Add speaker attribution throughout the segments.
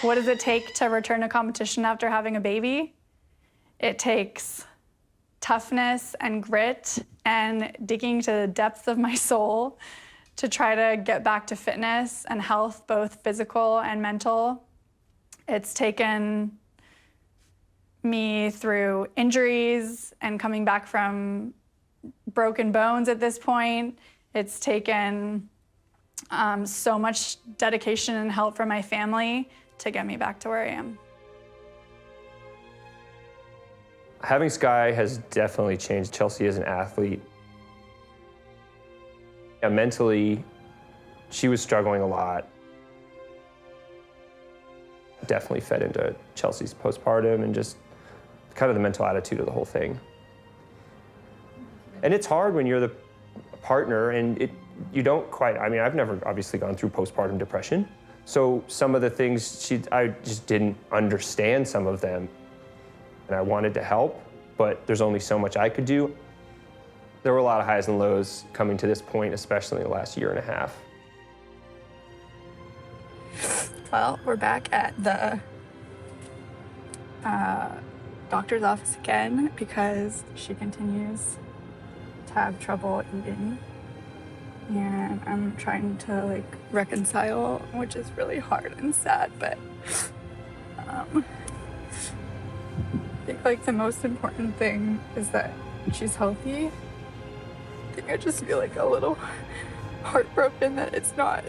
Speaker 1: What does it take to return to competition after having a baby? It takes toughness and grit and digging to the depths of my soul to try to get back to fitness and health, both physical and mental. It's taken me through injuries and coming back from broken bones at this point. It's taken so much dedication and help from my family to get me back to where I am.
Speaker 2: Having Skye has definitely changed Chelsea as an athlete. Yeah, mentally, she was struggling a lot. Definitely fed into Chelsea's postpartum and just kind of the mental attitude of the whole thing. And it's hard when you're the partner and you don't quite, I mean, I've never obviously gone through postpartum depression. So some of the things I just didn't understand some of them. And I wanted to help, but there's only so much I could do. There were a lot of highs and lows coming to this point, especially in the last year and a half.
Speaker 1: Well, we're back at the doctor's office again because she continues to have trouble eating. And I'm trying to reconcile, which is really hard and sad, but I think the most important thing is that she's healthy. I think I just feel a little heartbroken that it's not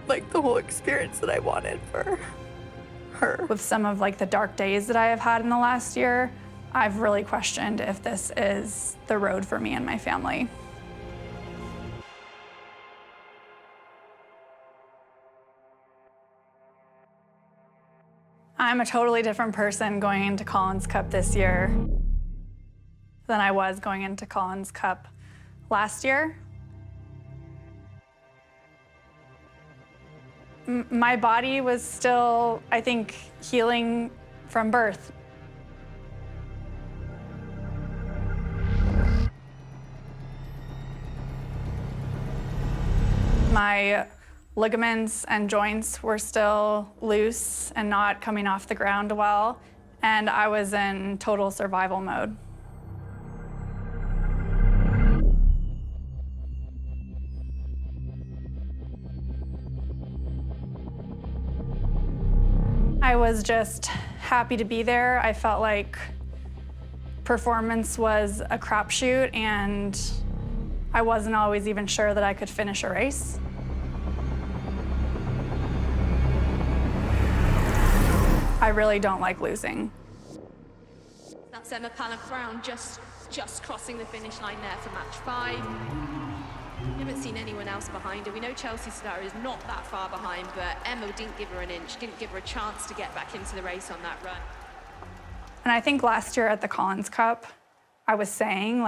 Speaker 1: the whole experience that I wanted for her. With some of the dark days that I have had in the last year, I've really questioned if this is the road for me and my family. I'm a totally different person going into Collins Cup this year than I was going into Collins Cup last year. My body was still, I think, healing from birth. My ligaments and joints were still loose and not coming off the ground well, and I was in total survival mode. I was just happy to be there. I felt like performance was a crapshoot, and I wasn't always even sure that I could finish a race. I really don't like losing.
Speaker 3: That's Emma Pallant-Brown just crossing the finish line there for match 5. We haven't seen anyone else behind her. We know Chelsea Sodaro is not that far behind, but Emma didn't give her an inch, didn't give her a chance to get back into the race on that run.
Speaker 1: And I think last year at the Collins Cup, I was saying,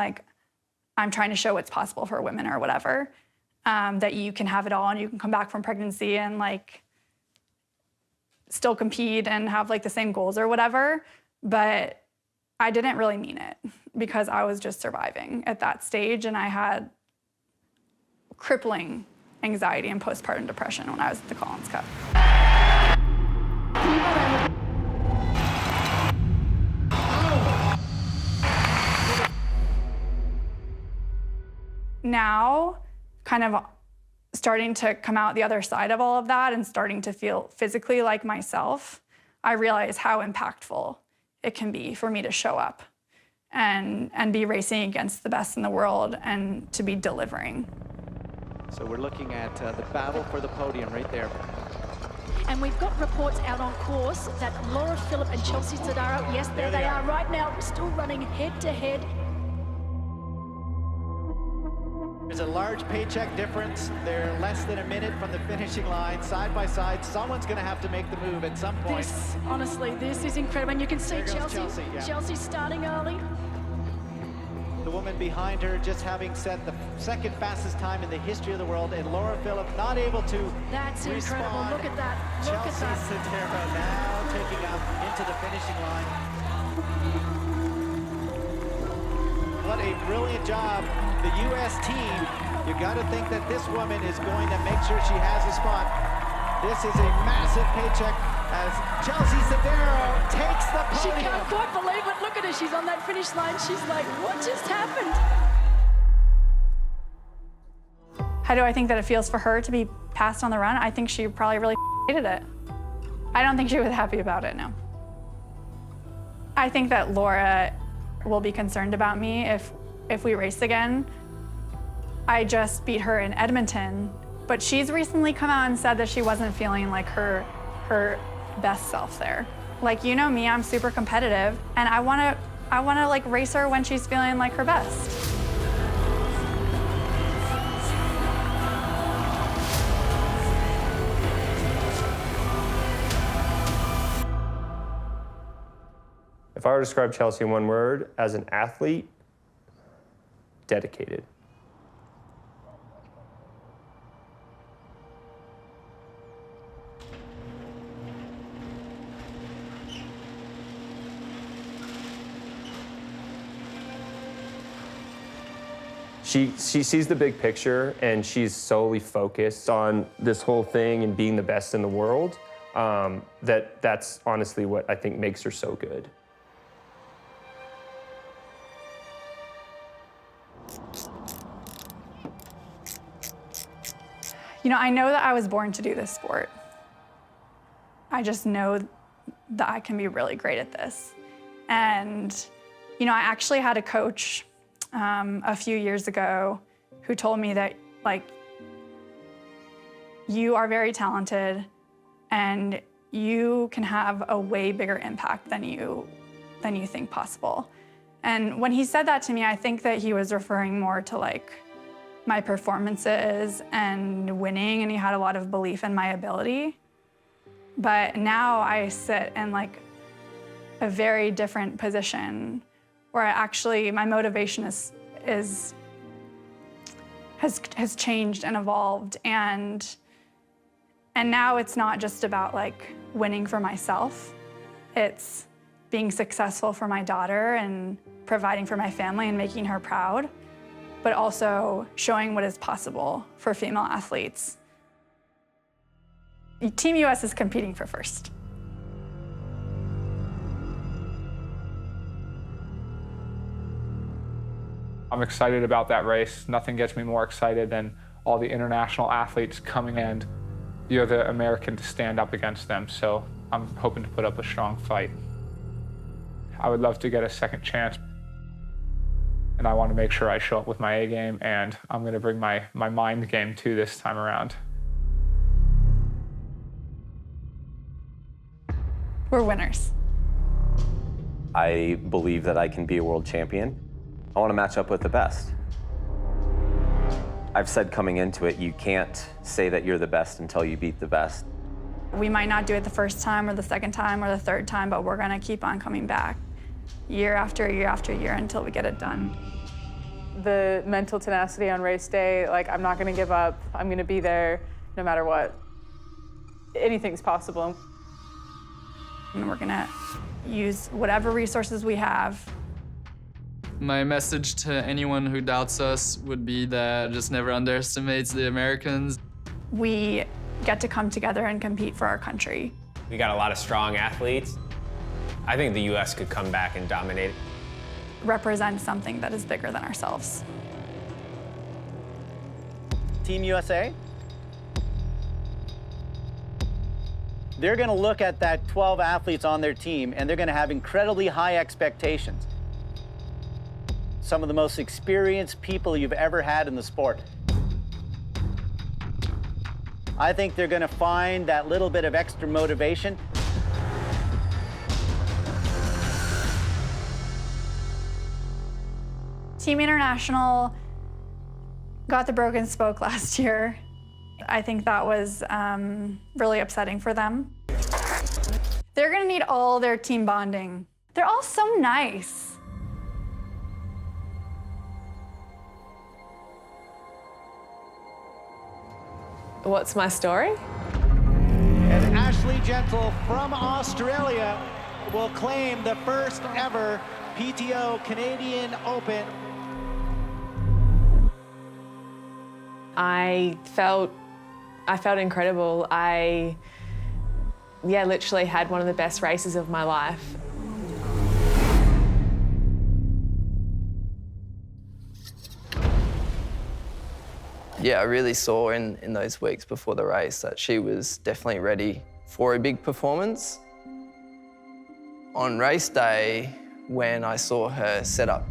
Speaker 1: I'm trying to show what's possible for women or whatever, that you can have it all and you can come back from pregnancy and still compete and have the same goals or whatever. But I didn't really mean it because I was just surviving at that stage, and I had crippling anxiety and postpartum depression when I was at the Collins Cup. Now, kind of starting to come out the other side of all of that and starting to feel physically like myself, I realize how impactful it can be for me to show up and be racing against the best in the world and to be delivering.
Speaker 4: So we're looking at the battle for the podium right there.
Speaker 5: And we've got reports out on course that Laura Phillip and Chelsea Sodaro, yes, there they are right now, still running head-to-head.
Speaker 4: There's a large paycheck difference. They're less than a minute from the finishing line, side by side. Someone's going to have to make the move at some point.
Speaker 5: Honestly, this is incredible. And you can see
Speaker 4: Chelsea. Yeah.
Speaker 5: Chelsea's starting early.
Speaker 4: The woman behind her just having set the second fastest time in the history of the world, and Laura Phillip not able to
Speaker 5: That's
Speaker 4: respond.
Speaker 5: incredible. Look at that. Look
Speaker 4: Chelsea
Speaker 5: at that.
Speaker 4: Sodaro now taking up into the finishing line. What a brilliant job. The U.S. team, you got to think that this woman is going to make sure she has a spot. This is a massive paycheck as Chelsea Sodaro takes the
Speaker 5: She
Speaker 4: podium.
Speaker 5: can't quite believe it. Look at her. She's on that finish line. She's like, what just happened?
Speaker 1: How do I think that it feels for her to be passed on the run? I think she probably really hated it. I don't think she was happy about it, no. I think that Laura will be concerned about me if we race again. I just beat her in Edmonton, but she's recently come out and said that she wasn't feeling like her best self there. Like, you know me, I'm super competitive, and I wanna like race her when she's feeling like her best.
Speaker 2: If I were to describe Chelsea in one word, as an athlete, dedicated. She sees the big picture, and she's solely focused on this whole thing and being the best in the world. That's honestly what I think makes her so good.
Speaker 1: You know, I know that I was born to do this sport. I just know that I can be really great at this. And, you know, I actually had a coach a few years ago who told me that, like, you are very talented and you can have a way bigger impact than you think possible. And when he said that to me, I think that he was referring more to, like, my performances and winning, and he had a lot of belief in my ability. But now I sit in, like, a very different position where my motivation has changed and evolved, and now it's not just about, like, winning for myself. It's being successful for my daughter and providing for my family and making her proud, but also showing what is possible for female athletes. Team US is competing for first.
Speaker 6: I'm excited about that race. Nothing gets me more excited than all the international athletes coming, and you're the American to stand up against them, so I'm hoping to put up a strong fight. I would love to get a second chance, and I want to make sure I show up with my A game, and I'm going to bring my mind game too this time around.
Speaker 1: We're winners.
Speaker 7: I believe that I can be a world champion. I want to match up with the best. I've said coming into it, you can't say that you're the best until you beat the best.
Speaker 1: We might not do it the first time or the second time or the third time, but we're gonna keep on coming back year after year after year until we get it done.
Speaker 8: The mental tenacity on race day, like, I'm not gonna give up. I'm gonna be there no matter what. Anything's possible.
Speaker 1: And we're gonna use whatever resources we have.
Speaker 9: My message to anyone who doubts us would be that just never underestimates the Americans.
Speaker 1: We get to come together and compete for our country.
Speaker 10: We got a lot of strong athletes. I think the US could come back and dominate.
Speaker 1: Represent something that is bigger than ourselves.
Speaker 4: Team USA, they're going to look at that 12 athletes on their team, and they're going to have incredibly high expectations. Some of the most experienced people you've ever had in the sport. I think they're going to find that little bit of extra motivation.
Speaker 1: Team International got the broken spoke last year. I think that was really upsetting for them. They're gonna need all their team bonding. They're all so nice.
Speaker 11: What's my story?
Speaker 4: And Ashleigh Gentle from Australia will claim the first ever PTO Canadian Open.
Speaker 11: I felt incredible. I yeah, literally had one of the best races of my life.
Speaker 12: Yeah, I really saw in those weeks before the race that she was definitely ready for a big performance. On race day, when I saw her set up,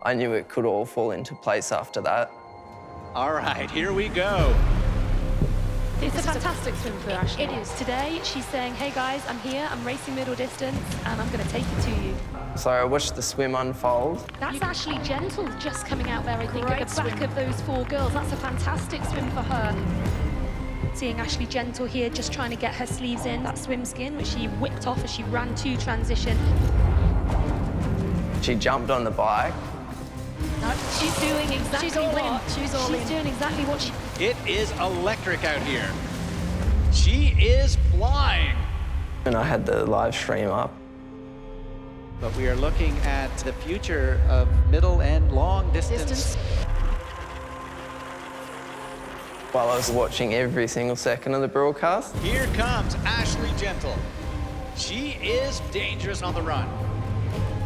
Speaker 12: I knew it could all fall into place after that.
Speaker 4: All right, here we go.
Speaker 5: It's a fantastic swim for Ashleigh. It is. Today, she's saying, hey guys, I'm here, I'm racing middle distance, and I'm going to take it to you.
Speaker 12: So I watched the swim unfold.
Speaker 5: That's Ashleigh Gentle just coming out there, I think, at the back of those 4 girls. That's a fantastic swim for her. Seeing Ashleigh Gentle here just trying to get her sleeves in, that swim skin, which she whipped off as she ran to transition.
Speaker 12: She jumped on the bike.
Speaker 5: No, she's doing exactly She's doing exactly what she...
Speaker 4: It is electric out here. She is flying.
Speaker 12: And I had the live stream up.
Speaker 4: But we are looking at the future of middle and long distance.
Speaker 12: While I was watching every single second of the broadcast.
Speaker 4: Here comes Ashleigh Gentle. She is dangerous on the run.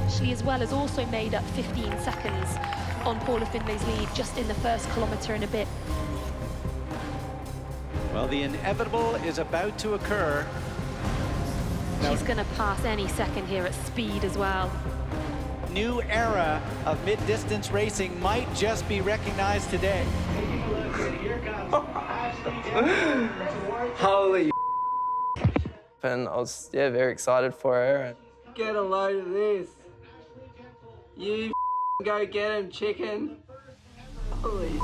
Speaker 5: Ashleigh as well has also made up 15 seconds on Paula Findlay's lead just in the first kilometre and a bit.
Speaker 4: Well, the inevitable is about to occur.
Speaker 5: She's going to pass any second here at speed as well.
Speaker 4: New era of mid-distance racing might just be recognized today.
Speaker 12: Holy and I was very excited for her. Get a load of this. You go get him, chicken. Holy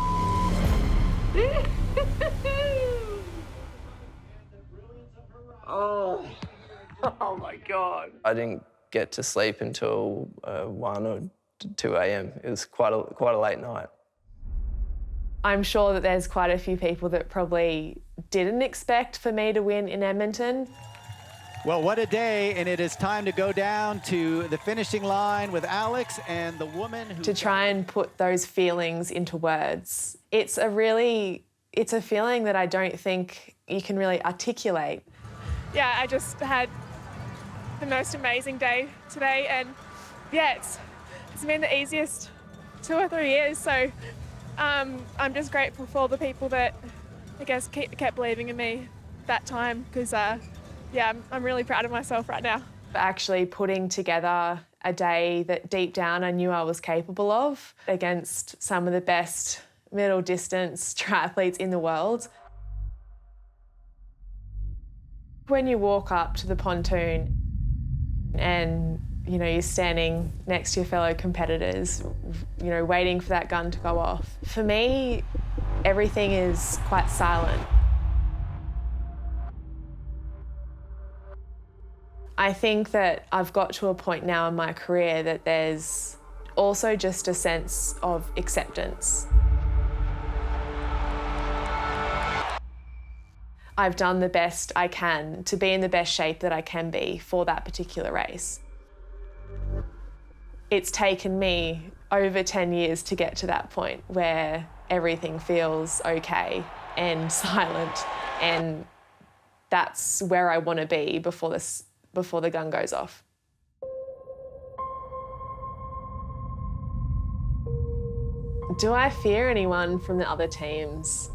Speaker 12: Oh my God. I didn't get to sleep until 1 or 2 a.m. It was quite a late night.
Speaker 11: I'm sure that there's quite a few people that probably didn't expect for me to win in Edmonton.
Speaker 4: Well, what a day, and it is time to go down to the finishing line with Alex and the woman who...
Speaker 11: To try and put those feelings into words. It's a feeling that I don't think you can really articulate.
Speaker 8: Yeah, I just had the most amazing day today, and yeah, it's been the easiest 2 or 3 years, so I'm just grateful for all the people that, I guess, kept believing in me that time, because yeah, I'm really proud of myself right now.
Speaker 11: Actually putting together a day that deep down I knew I was capable of against some of the best middle distance triathletes in the world. When you walk up to the pontoon and, you know, you're standing next to your fellow competitors, you know, waiting for that gun to go off, for me, everything is quite silent. I think that I've got to a point now in my career that there's also just a sense of acceptance. I've done the best I can to be in the best shape that I can be for that particular race. It's taken me over 10 years to get to that point where everything feels okay and silent, and that's where I want to be before the gun goes off. Do I fear anyone from the other teams?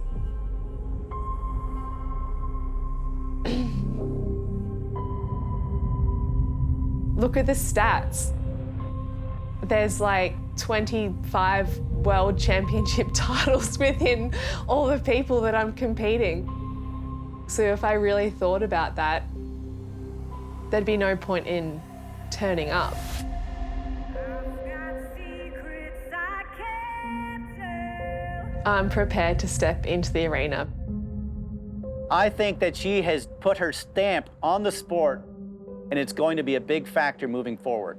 Speaker 11: Look at the stats. There's like 25 world championship titles within all the people that I'm competing. So if I really thought about that, there'd be no point in turning up. I'm prepared to step into the arena.
Speaker 4: I think that she has put her stamp on the sport, and it's going to be a big factor moving forward.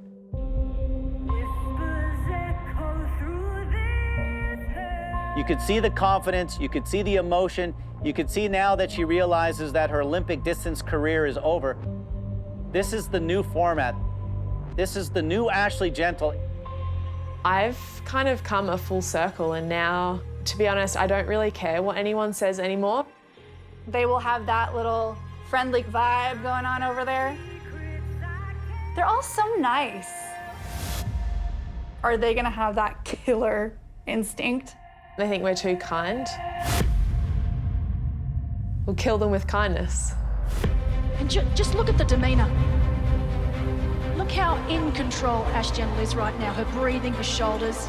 Speaker 4: You could see the confidence, you could see the emotion, you could see now that she realizes that her Olympic distance career is over. This is the new format. This is the new Ashleigh Gentle.
Speaker 11: I've kind of come a full circle, and now, to be honest, I don't really care what anyone says anymore.
Speaker 1: They will have that little friendly vibe going on over there. They're all so nice. Are they gonna have that killer instinct?
Speaker 11: I think we're too kind. We'll kill them with kindness.
Speaker 5: And just look at the demeanour. Look how in control Ash Gentle is right now. Her breathing, her shoulders.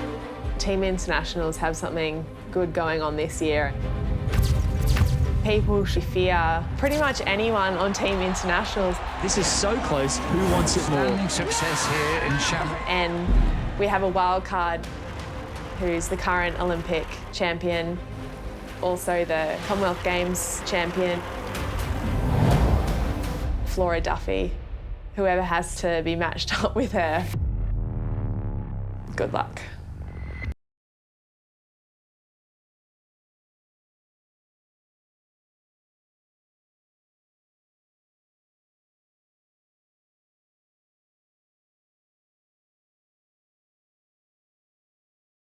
Speaker 11: Team internationals have something good going on this year. People should fear pretty much anyone on team internationals.
Speaker 13: This is so close. Who wants it more? Standing success here in Shamrock.
Speaker 11: And we have a wild card who's the current Olympic champion, also the Commonwealth Games champion. Flora Duffy. Whoever has to be matched up with her, good luck.